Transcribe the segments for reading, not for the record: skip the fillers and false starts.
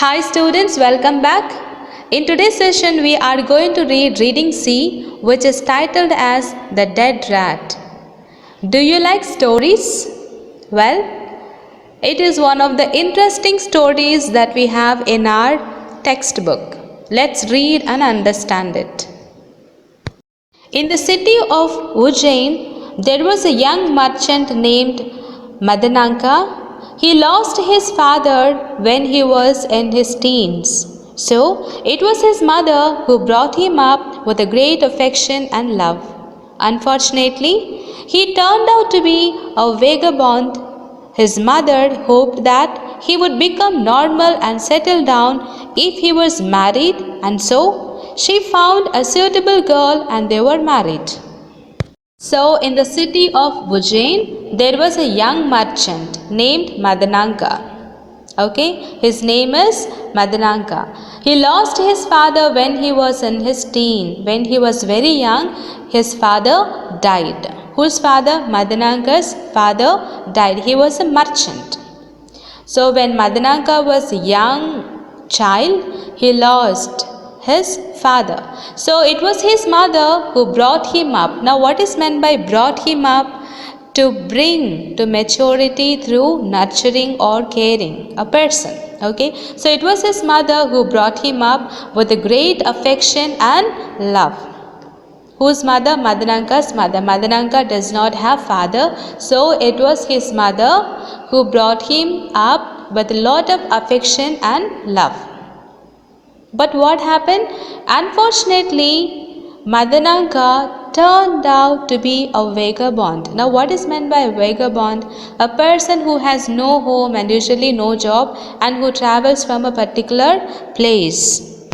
Hi students, welcome back. In today's session we are going to read Reading C, which is titled as The Dead Rat. Do you like stories? Well, it is one of the interesting stories that we have in our textbook. Let's read and understand it. In the city of Ujjain, there was a young merchant named Madananka. He lost his father when he was in his teens. So, it was his mother who brought him up with a great affection and love. Unfortunately, he turned out to be a vagabond. His mother hoped that he would become normal and settle down if he was married, and so she found a suitable girl and they were married. So, in the city of Ujjain, there was a young merchant named Madananka. Okay, his name is Madananka. He lost his father when he was in his teen. When he was very young, his father died. Whose father? Madananka's father died. He was a merchant. So, when Madananka was a young child, he lost his father. So it was his mother who brought him up. Now what is meant by brought him up? To bring to maturity through nurturing or caring a person. Okay, so it was his mother who brought him up with a great affection and love. Whose mother? Madananka's mother. Madananka does not have father, so it was his mother who brought him up with a lot of affection and love. But what happened? Unfortunately, Madananka turned out to be a vagabond. Now, what is meant by a vagabond? A person who has no home and usually no job and who travels from a particular place.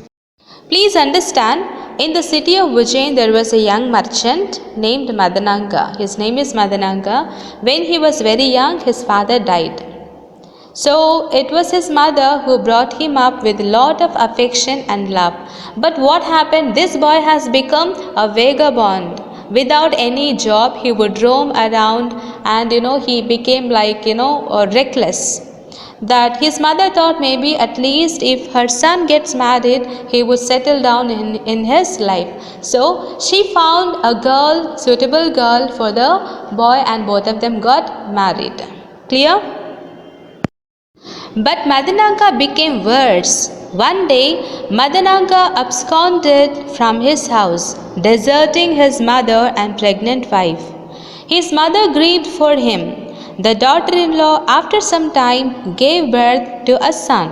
Please understand, in the city of Ujjain, there was a young merchant named Madananka. His name is Madananka. When he was very young, his father died. So it was his mother who brought him up with a lot of affection and love. But what happened? This boy has become a vagabond. Without any job, he would roam around and he became reckless. That his mother thought maybe at least if her son gets married, he would settle down in his life. So she found a girl, suitable girl for the boy, and both of them got married. Clear? But Madananka became worse. One day, Madananka absconded from his house, deserting his mother and pregnant wife. His mother grieved for him. The daughter-in-law, after some time, gave birth to a son.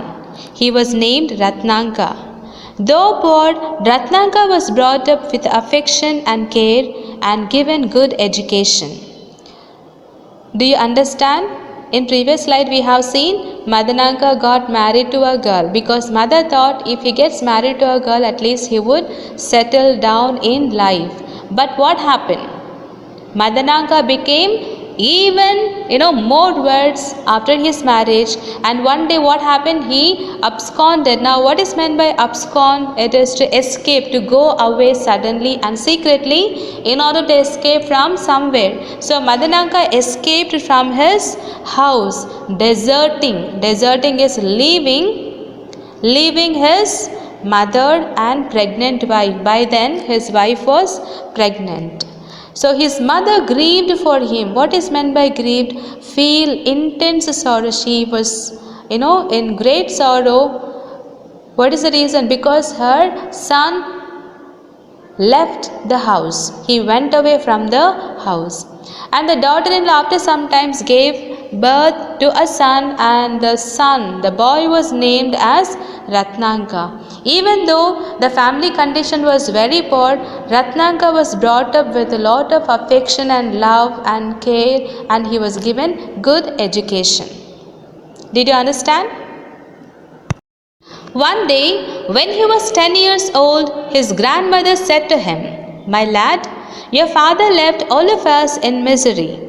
He was named Ratnanka. Though poor, Ratnanka was brought up with affection and care and given good education. Do you understand? In previous slide we have seen Madananka got married to a girl because mother thought if he gets married to a girl at least he would settle down in life. But what happened? Madananka became even more worse after his marriage, and one day what happened? He absconded. Now what is meant by abscond? It is to escape, to go away suddenly and secretly in order to escape from somewhere. So Madananka escaped from his house, deserting is leaving his mother and pregnant wife. By then his wife was pregnant. So his mother grieved for him. What is meant by grieved? Feel intense sorrow. She was, in great sorrow. What is the reason? Because her son left the house. He went away from the house. And the daughter-in-law after some times gave birth to a son, and the boy was named as Ratnanka. Even though the family condition was very poor, Ratnanka was brought up with a lot of affection and love and care, and he was given good education. Did you understand? One day, when he was 10 years old, his grandmother said to him, "My lad, your father left all of us in misery.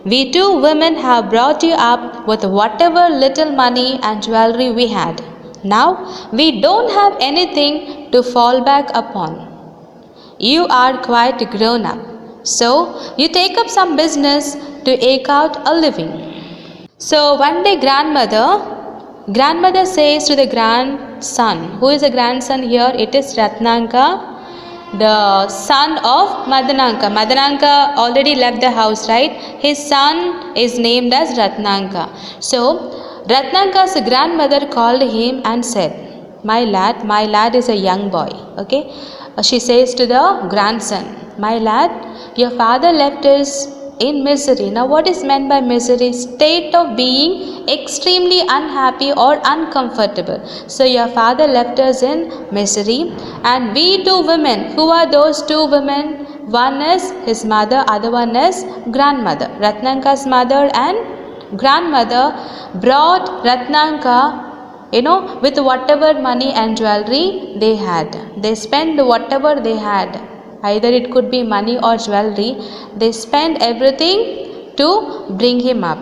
We two women have brought you up with whatever little money and jewelry we had. Now we don't have anything to fall back upon. You are quite grown up, so you take up some business to eke out a living." So one day grandmother grandmother says to the grandson, who is the grandson here? It is Ratnanga, the son of Madananka. Madananka already left the house, right? His son is named as Ratnanga. So Ratnanka's grandmother called him and said, my lad is a young boy. Okay, she says to the grandson, my lad, your father left us in misery. Now what is meant by misery? State of being extremely unhappy or uncomfortable. So your father left us in misery, and we two women, who are those two women? One is his mother, other one is grandmother. Ratnanka's mother and grandmother brought Ratnanka, with whatever money and jewelry they had. They spent whatever they had, either it could be money or jewelry. They spent everything to bring him up.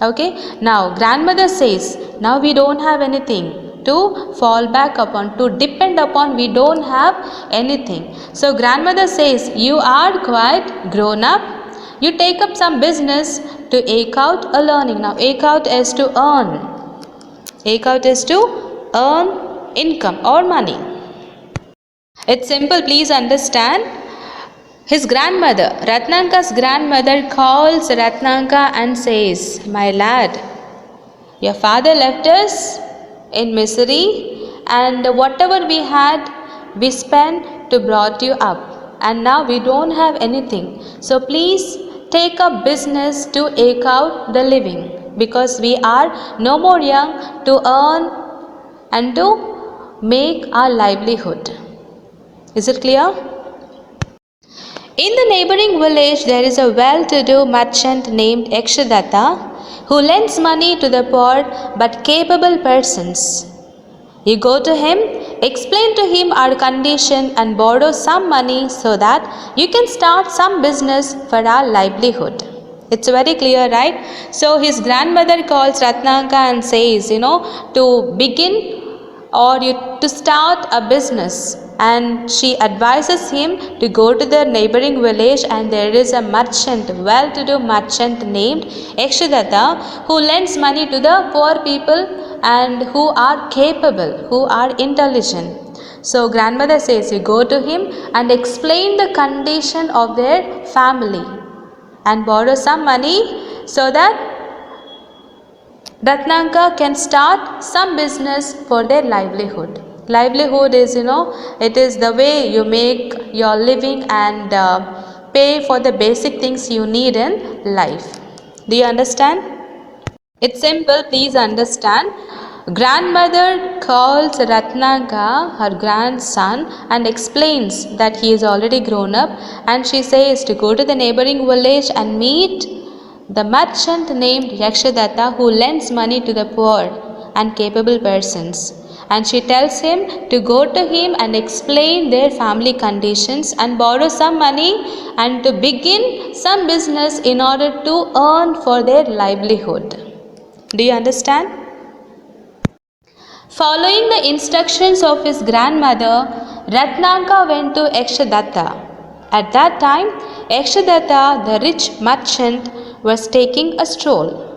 Okay, now grandmother says, now we don't have anything to fall back upon, to depend upon. We don't have anything. So grandmother says, you are quite grown up, you take up some business to eke out a learning. Now eke out is to earn. Eke out is to earn income or money. It's simple, please understand. His grandmother, Ratnanka's grandmother, calls Ratnanka and says, my lad, your father left us in misery, and whatever we had, we spent to brought you up, and now we don't have anything. So please take up business to eke out the living, because we are no more young to earn and to make our livelihood. Is it clear? In the neighboring village, there is a well-to-do merchant named Yakshadatta who lends money to the poor but capable persons. You go to him, explain to him our condition and borrow some money so that you can start some business for our livelihood. It's very clear, right? So his grandmother calls Ratnanka and says, to begin or to start a business, and she advises him to go to the neighboring village, and there is a merchant, well-to-do merchant named Yakshadatta, who lends money to the poor people and who are capable, who are intelligent. So grandmother says, you go to him and explain the condition of their family and borrow some money so that Ratnanka can start some business for their livelihood. Livelihood is, it is the way you make your living and pay for the basic things you need in life. Do you understand? It's simple, please understand. Grandmother calls Ratnanka, her grandson, and explains that he is already grown up, and she says to go to the neighboring village and meet the merchant named Yakshadatta who lends money to the poor and capable persons. And she tells him to go to him and explain their family conditions and borrow some money and to begin some business in order to earn for their livelihood. Do you understand? Following the instructions of his grandmother, Ratnanka went to Yakshadatta. At that time, Yakshadatta, the rich merchant, was taking a stroll.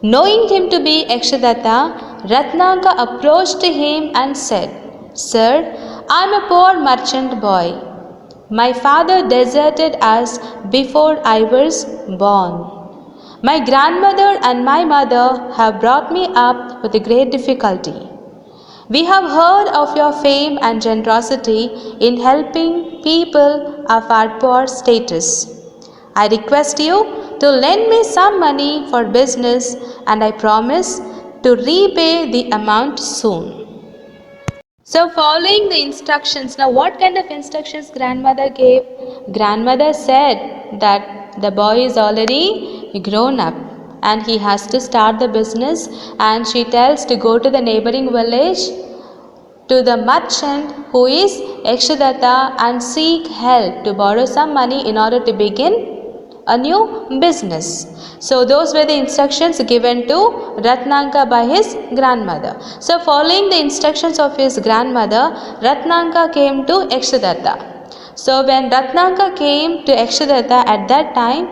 Knowing him to be Yakshadatta, Ratnanka approached him and said, Sir, I am a poor merchant boy. My father deserted us before I was born. My grandmother and my mother have brought me up with great difficulty. We have heard of your fame and generosity in helping people of our poor status. I request you to lend me some money for business, and I promise to repay the amount soon. So following the instructions, now what kind of instructions grandmother gave? Grandmother said that the boy is already grown up and he has to start the business, and she tells to go to the neighboring village to the merchant who is Yakshadatta and seek help to borrow some money in order to begin a new business. So those were the instructions given to Ratnanka by his grandmother. So following the instructions of his grandmother, Ratnanka came to Yakshadatta. So when Ratnanka came to Yakshadatta, at that time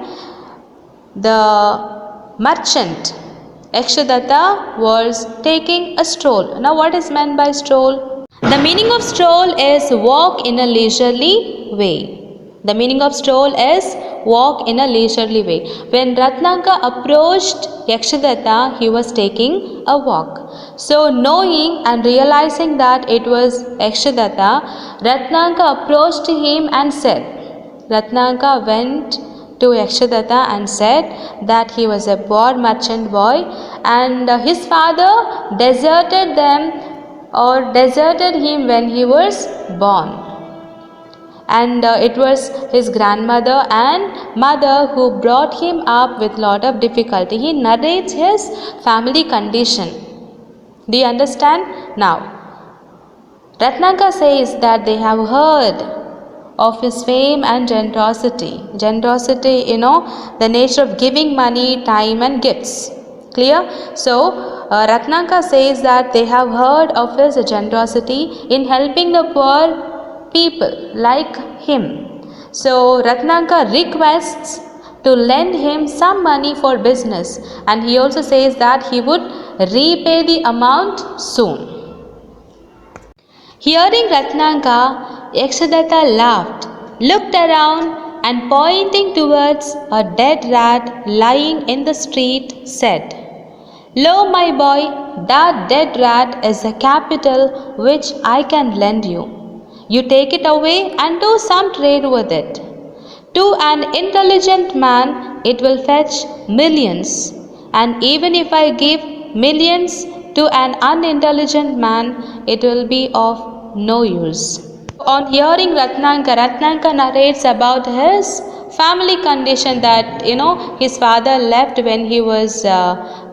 the merchant Yakshadatta was taking a stroll. Now, what is meant by stroll? The meaning of stroll is walk in a leisurely way. The meaning of stroll is walk in a leisurely way. When Ratnaka approached Yakshadatta, he was taking a walk. So, knowing and realizing that it was Yakshadatta, Ratnaka approached him and said, Ratnaka went to Yakshadatta and said that he was a poor merchant boy and his father deserted them or deserted him when he was born. And it was his grandmother and mother who brought him up with lot of difficulty. He narrates his family condition. Do you understand? Now, Ratnaka says that they have heard of his fame and generosity. Generosity, the nature of giving money, time and gifts. Clear? So, Ratnaka says that they have heard of his generosity in helping the poor people like him. So, Ratnaka requests to lend him some money for business, and he also says that he would repay the amount soon. Hearing Ratnaka, Yakshadatta laughed, looked around and pointing towards a dead rat lying in the street said, Lo, my boy, that dead rat is a capital which I can lend you. You take it away and do some trade with it. To an intelligent man, it will fetch millions, and even if I give millions to an unintelligent man, it will be of no use. On hearing Ratnaka narrates about his family condition that his father left when he was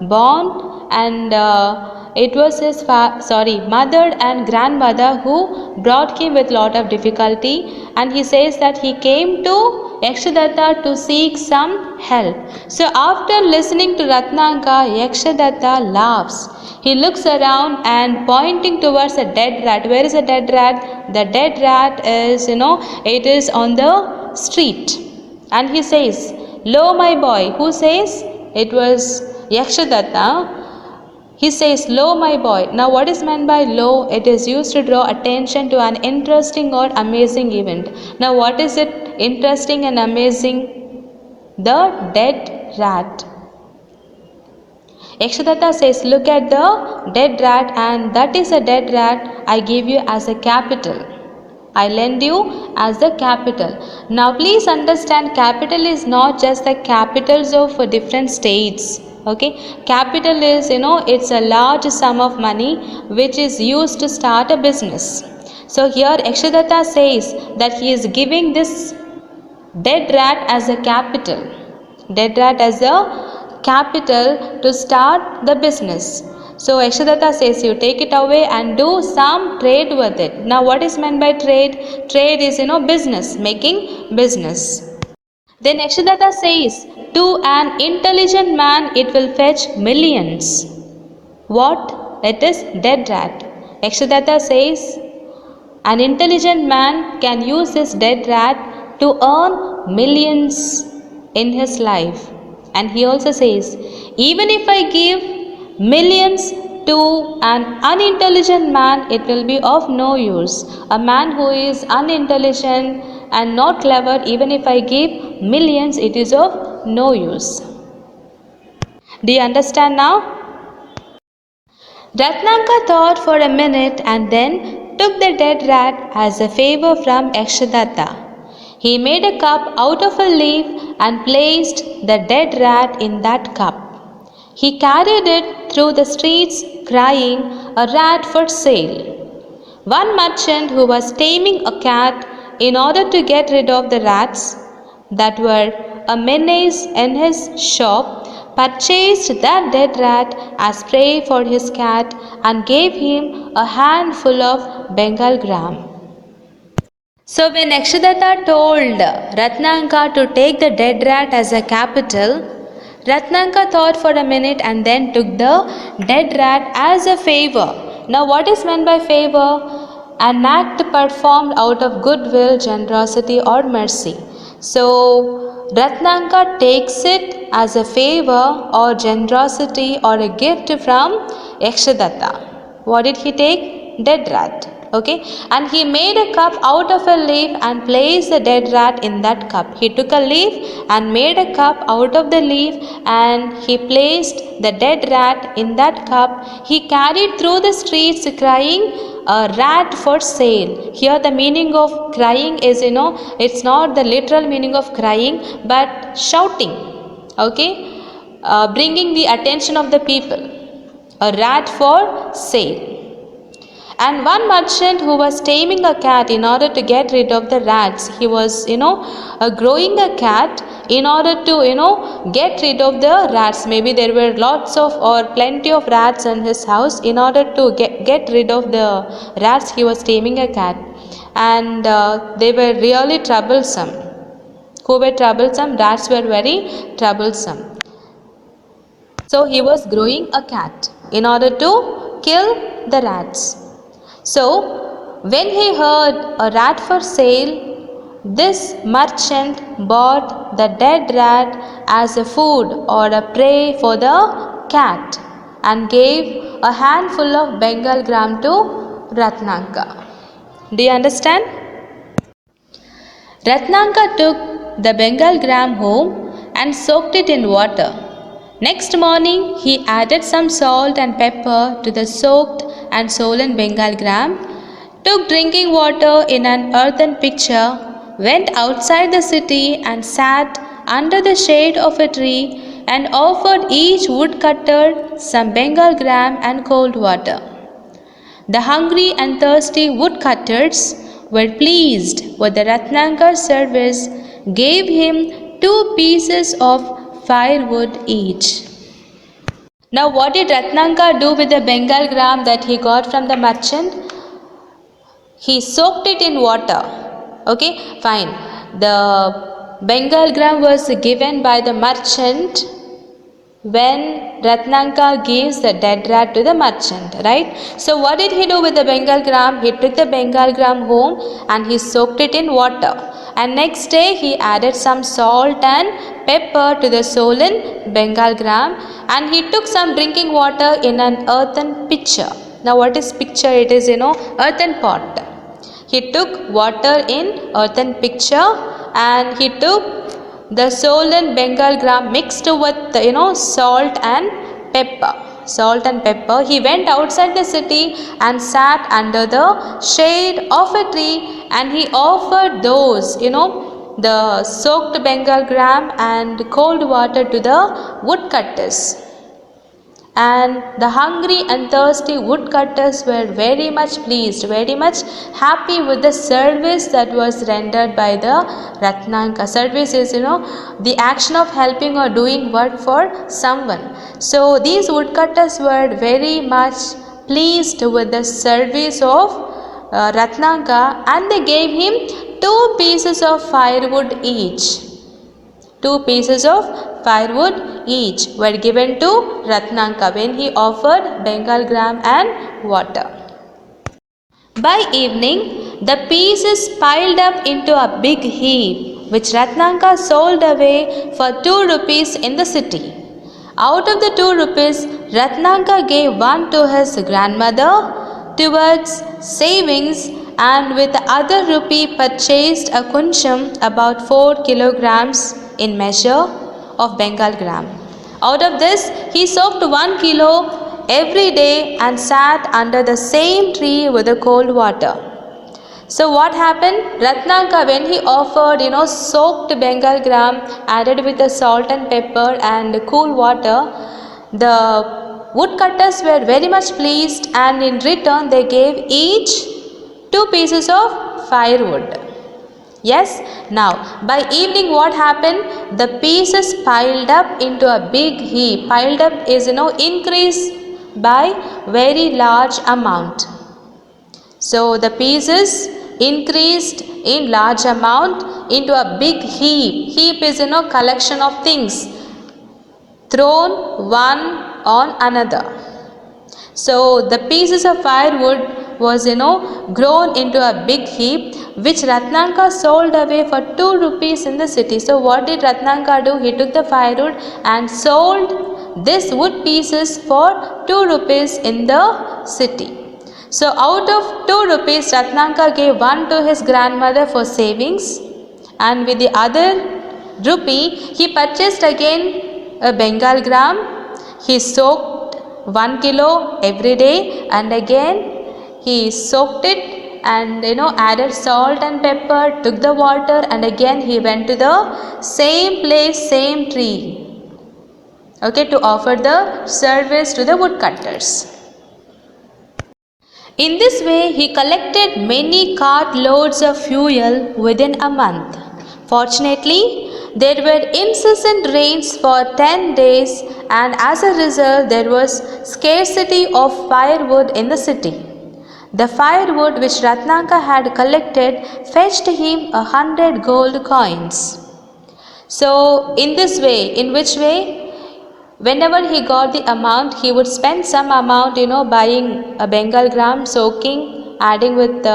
born, and it was his mother and grandmother who brought him with lot of difficulty, and he says that he came to Yakshadatta to seek some help. So after listening to Ratnaka, Yakshadatta laughs. He looks around and pointing towards a dead rat. Where is a dead rat? The dead rat is, it is on the street. And he says, Lo, my boy. Who says? It was Yakshadatta. He says, Lo, my boy. Now, what is meant by lo? It is used to draw attention to an interesting or amazing event. Now, what is it interesting and amazing? The dead rat. Yakshadatta says, look at the dead rat, and that is a dead rat I give you as a capital. I lend you as the capital. Now please understand, capital is not just the capitals of different states. Okay, capital is, it's a large sum of money which is used to start a business. So here Yakshadatta says that he is giving this dead rat as a capital. Dead rat as a capital to start the business. So Yakshadatta says you take it away and do some trade with it. Now what is meant by trade? Trade is business, making business. Then Yakshadatta says, to an intelligent man it will fetch millions. What? It is dead rat. Yakshadatta says, an intelligent man can use this dead rat to earn millions in his life. And he also says, even if I give millions to an unintelligent man, it will be of no use. A man who is unintelligent and not clever, even if I give millions, it is of no use. Do you understand now? Ratnaka thought for a minute and then took the dead rat as a favor from Yakshadatta. He made a cup out of a leaf and placed the dead rat in that cup. He carried it through the streets crying, a rat for sale. One merchant who was taming a cat in order to get rid of the rats that were a menace in his shop purchased that dead rat as prey for his cat and gave him a handful of Bengal gram. So when Yakshadatta told Ratnaka to take the dead rat as a capital, Ratnaka thought for a minute and then took the dead rat as a favor. Now what is meant by favor? An act performed out of goodwill, generosity or mercy. So Ratnanga takes it as a favor or generosity or a gift from Yakshadatta. What did he take? Dead rat. Okay, and he made a cup out of a leaf and placed the dead rat in that cup. He took a leaf and made a cup out of the leaf and he placed the dead rat in that cup. He carried through the streets crying, a rat for sale. Here the meaning of crying is, it's not the literal meaning of crying, but shouting. Okay, bringing the attention of the people. A rat for sale. And one merchant who was taming a cat in order to get rid of the rats, he was, growing a cat in order to, get rid of the rats. Maybe there were lots of or plenty of rats in his house. In order to get rid of the rats, he was taming a cat. And they were really troublesome. Who were troublesome? Rats were very troublesome. So he was growing a cat in order to kill the rats. So, when he heard a rat for sale, this merchant bought the dead rat as a food or a prey for the cat and gave a handful of Bengal gram to Ratnanga. Do you understand? Ratnanga took the Bengal gram home and soaked it in water. Next morning, he added some salt and pepper to the soaked and swollen Bengal gram, took drinking water in an earthen pitcher, went outside the city and sat under the shade of a tree and offered each woodcutter some Bengal gram and cold water. The hungry and thirsty woodcutters were pleased with the Ratnankar's service, gave him 2 pieces of firewood each. Now what did Ratnanga do with the Bengal gram that he got from the merchant? He soaked it in water. Okay, fine. The Bengal gram was given by the merchant when Ratnanga gives the dead rat to the merchant, right? So what did he do with the Bengal gram? He took the Bengal gram home and he soaked it in water. And next day he added some salt and pepper to the swollen Bengal gram and he took some drinking water in an earthen pitcher. Now what is pitcher? It is, earthen pot. He took water in earthen pitcher and he took the swollen Bengal gram mixed with, salt and pepper. He went outside the city and sat under the shade of a tree and he offered those, the soaked Bengal gram and cold water to the woodcutters. And the hungry and thirsty woodcutters were very much pleased, very much happy with the service that was rendered by the Ratnanga. Service is, the action of helping or doing work for someone. So these woodcutters were very much pleased with the service of Ratnanga and they gave him 2 pieces of firewood each. 2 pieces of firewood each were given to Ratnanga when he offered Bengal gram and water. By evening, the pieces piled up into a big heap, which Ratnanga sold away for 2 rupees in the city. Out of the 2 rupees, Ratnanga gave 1 to his grandmother towards savings and with the other rupee purchased a kuncham about 4 kilograms in measure of Bengal gram. Out of this, he soaked 1 kilo every day and sat under the same tree with the cold water. So what happened? Ratnanga, when he offered, soaked Bengal gram added with the salt and pepper and cool water, the woodcutters were very much pleased and in return they gave each 2 pieces of firewood. Yes, now by evening what happened? The pieces piled up into a big heap. Piled up is, increase by very large amount. So the pieces increased in large amount into a big heap. Heap is, collection of things thrown one on another. So the pieces of firewood was grown into a big heap, which Ratnaka sold away for 2 rupees in the city. So what did Ratnaka do? He took the firewood and sold this wood pieces for 2 rupees in the city. So out of 2 rupees, Ratnaka gave 1 to his grandmother for savings, and with the other rupee he purchased again a Bengal gram. He soaked 1 kilo every day, and again he soaked it and added salt and pepper, took the water, and again he went to the same place, same tree, to offer the service to the woodcutters. In this way, he collected many cart loads of fuel within a month. Fortunately, there were incessant rains for 10 days, and as a result, there was scarcity of firewood in the city. The firewood which Ratnaka had collected fetched him 100 gold coins. So, in this way, in which way? Whenever he got the amount, he would spend some amount, buying a Bengal gram, soaking, adding with,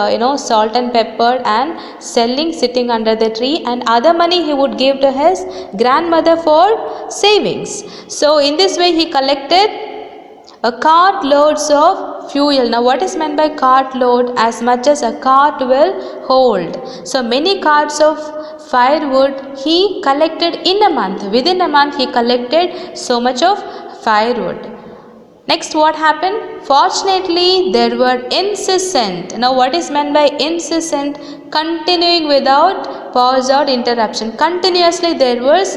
salt and pepper, and selling, sitting under the tree, and other money he would give to his grandmother for savings. So in this way he collected a cart loads of fuel. Now what is meant by cart load? As much as a cart will hold. So many carts of firewood he collected in a month. Within a month he collected so much of firewood. Next, what happened? Fortunately, there were incessant. Now what is meant by incessant? Continuing without pause or interruption. Continuously there was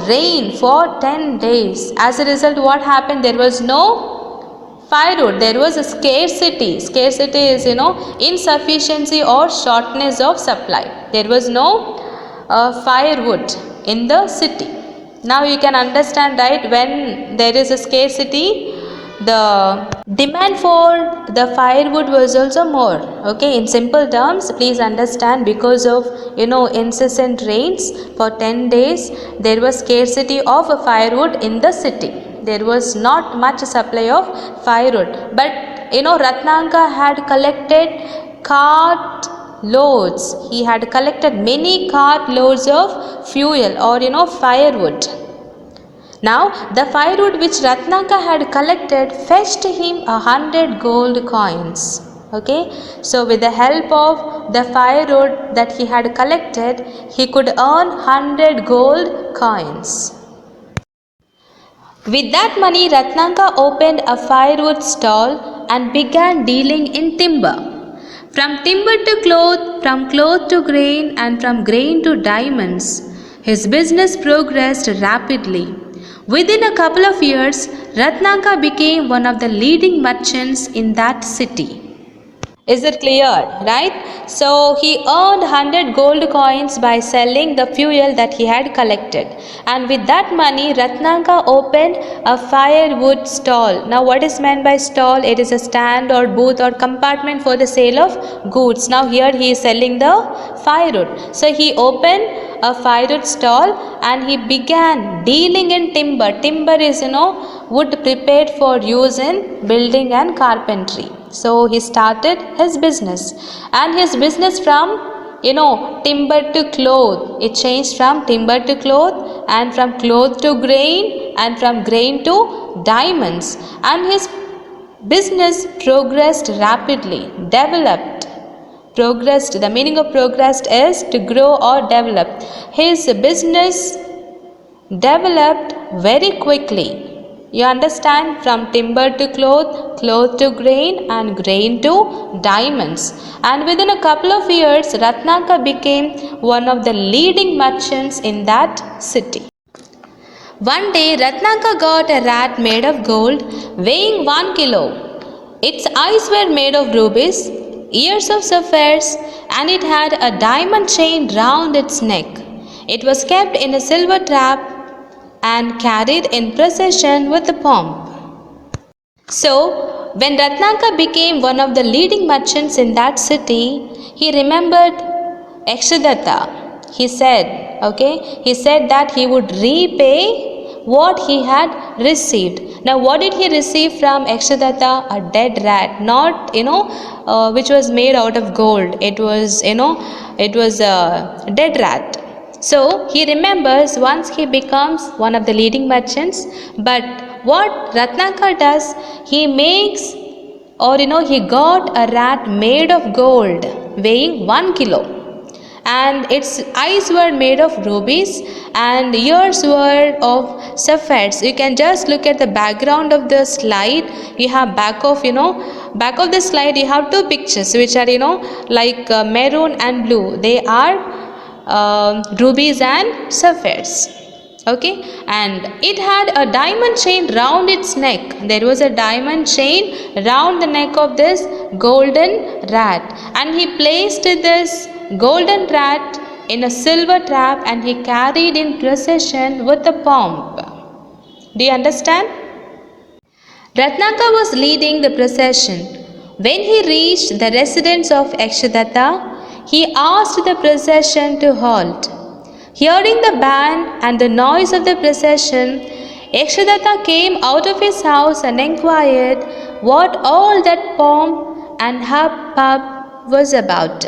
rain for 10 days. As a result, what happened? There was no firewood. There was a scarcity. Scarcity is insufficiency or shortness of supply. There was no firewood in the city. Now you can understand, right? When there is a scarcity, the demand for the firewood was also more. In simple terms, please understand, because of incessant rains for 10 days, there was scarcity of firewood in the city. There was not much supply of firewood, but Ratnaka had collected cart loads. He had collected many cart loads of fuel or firewood. Now the firewood which Ratnaka had collected fetched him 100 gold coins. So with the help of the firewood that he had collected, he could earn 100 gold coins. With that money, Ratnaka opened a firewood stall and began dealing in timber. From timber to cloth, from cloth to grain, and from grain to diamonds, his business progressed rapidly. Within a couple of years, Ratnaka became one of the leading merchants in that city. Is it clear, right? So he earned 100 gold coins by selling the fuel that he had collected, and with that money Ratnaka opened a firewood stall. Now what is meant by stall? It is a stand or booth or compartment for the sale of goods. Now here he is selling the firewood. So he opened a firewood stall and he began dealing in timber. Timber is wood prepared for use in building and carpentry. So he started his business, and his business from timber to cloth, it changed from timber to cloth, and from cloth to grain, and from grain to diamonds, and his business progressed rapidly, developed. Progressed, the meaning of progressed is to grow or develop. His business developed very quickly. You understand, from timber to cloth, cloth to grain, and grain to diamonds. And within a couple of years, Ratnaka became one of the leading merchants in that city. One day, Ratnaka got a rat made of gold, weighing 1 kilo. Its eyes were made of rubies, ears of sapphires, and it had a diamond chain round its neck. It was kept in a silver trap and carried in procession with pomp. So, when Ratnaka became one of the leading merchants in that city, he remembered Yakshadatta. He said that he would repay what he had received. Now what did he receive from Yakshadatta? A dead rat, not which was made out of gold. It was a dead rat. So he remembers once he becomes one of the leading merchants. But what Ratnakar does, he makes he got a rat made of gold weighing 1 kilo, and its eyes were made of rubies and ears were of sapphires. You can just look at the background of the slide. You have back of the slide you have two pictures which are like maroon and blue. They are rubies and sapphires. Okay, and it had a diamond chain round its neck. There was a diamond chain round the neck of this golden rat, and he placed this golden rat in a silver trap and he carried in procession with a pomp. Do you understand? Ratnakar was leading the procession. When he reached the residence of Yakshadatta, he asked the procession to halt. Hearing the band and the noise of the procession, Yakshadatta came out of his house and inquired what all that pomp and hubbub was about.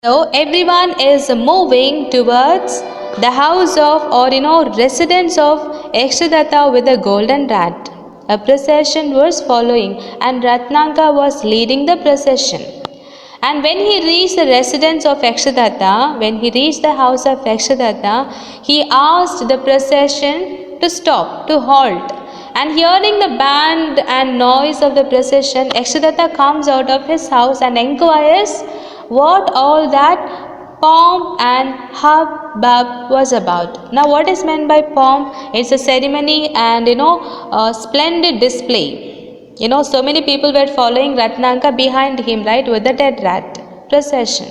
So everyone is moving towards the house of residence of Yakshadatta with a golden rat. A procession was following and Ratnakar was leading the procession. And when he reached the residence of Yakshadatta, when he reached the house of Yakshadatta, he asked the procession to stop, to halt. And hearing the band and noise of the procession, Yakshadatta comes out of his house and inquires what all that pomp and hubbub was about. Now what is meant by pomp? It's a ceremony and a splendid display. So many people were following Ratnakar behind him, right, with the dead rat procession.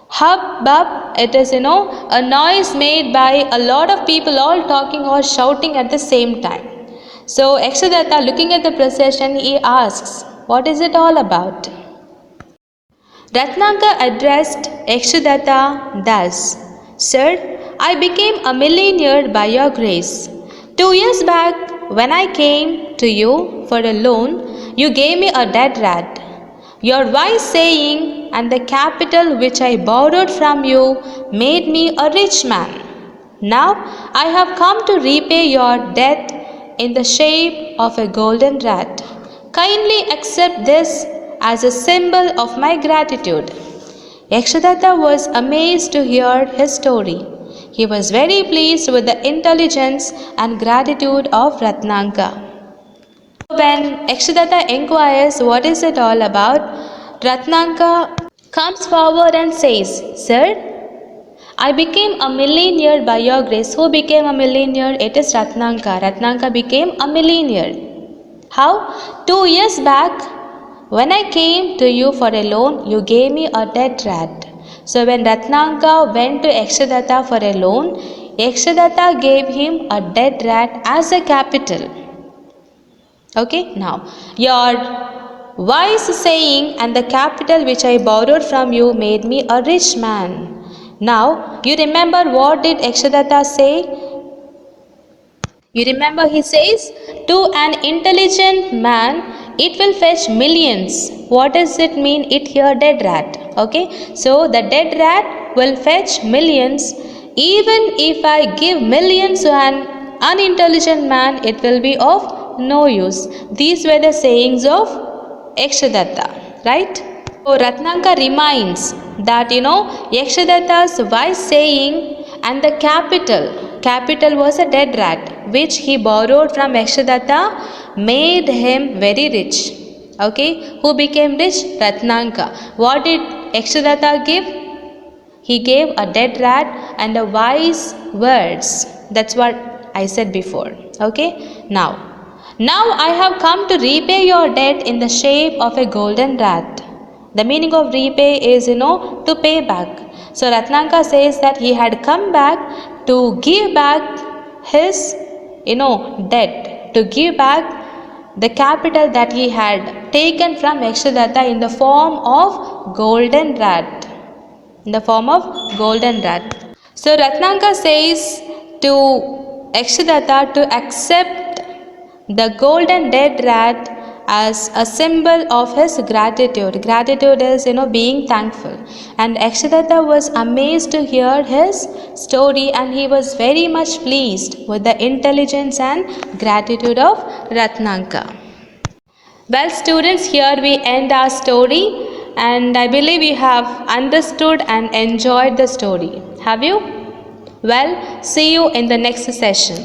Hubbub, it is a noise made by a lot of people all talking or shouting at the same time. So Yakshadatta, looking at the procession, he asks, what is it all about? Ratnakar addressed Yakshadatta thus, Sir, I became a millionaire by your grace. 2 years back, when I came to you for a loan, you gave me a dead rat. Your wise saying and the capital which I borrowed from you made me a rich man. Now I have come to repay your debt in the shape of a golden rat. Kindly accept this as a symbol of my gratitude. Yakshadatta was amazed to hear his story. He was very pleased with the intelligence and gratitude of Ratnakar. When Yakshadatta inquires what is it all about, Ratnakar comes forward and says, Sir, I became a millionaire by your grace. Who became a millionaire? It is Ratnakar. Ratnakar became a millionaire. How? 2 years back, when I came to you for a loan, you gave me a dead rat. So when Ratnakar went to Yakshadatta for a loan, Yakshadatta gave him a dead rat as a capital. Okay, now your wise saying and the capital which I borrowed from you made me a rich man. Now you remember what did Yakshadatta say? You remember he says, to an intelligent man it will fetch millions. What does it mean? It here dead rat. Okay, so the dead rat will fetch millions. Even if I give millions to an unintelligent man, it will be of no use. These were the sayings of Yakshadatta, right? So Ratnakar reminds that Yakshadatta's wise saying and the capital was a dead rat which he borrowed from Yakshadatta made him very rich. Okay, who became rich? Ratnakar. What did Yakshadatta give? He gave a dead rat and a wise words. That's what I said before. Okay, now I have come to repay your debt in the shape of a golden rat. The meaning of repay is to pay back. So Ratnakar says that he had come back to give back his debt, to give back the capital that he had taken from Yakshadatta in the form of golden rat. So Ratnakar says to Yakshadatta to accept the golden dead rat as a symbol of his gratitude. Gratitude is, being thankful. And Yakshadatta was amazed to hear his story, and he was very much pleased with the intelligence and gratitude of Ratnaka. Well, students, here we end our story, and I believe you have understood and enjoyed the story. Have you? Well, see you in the next session.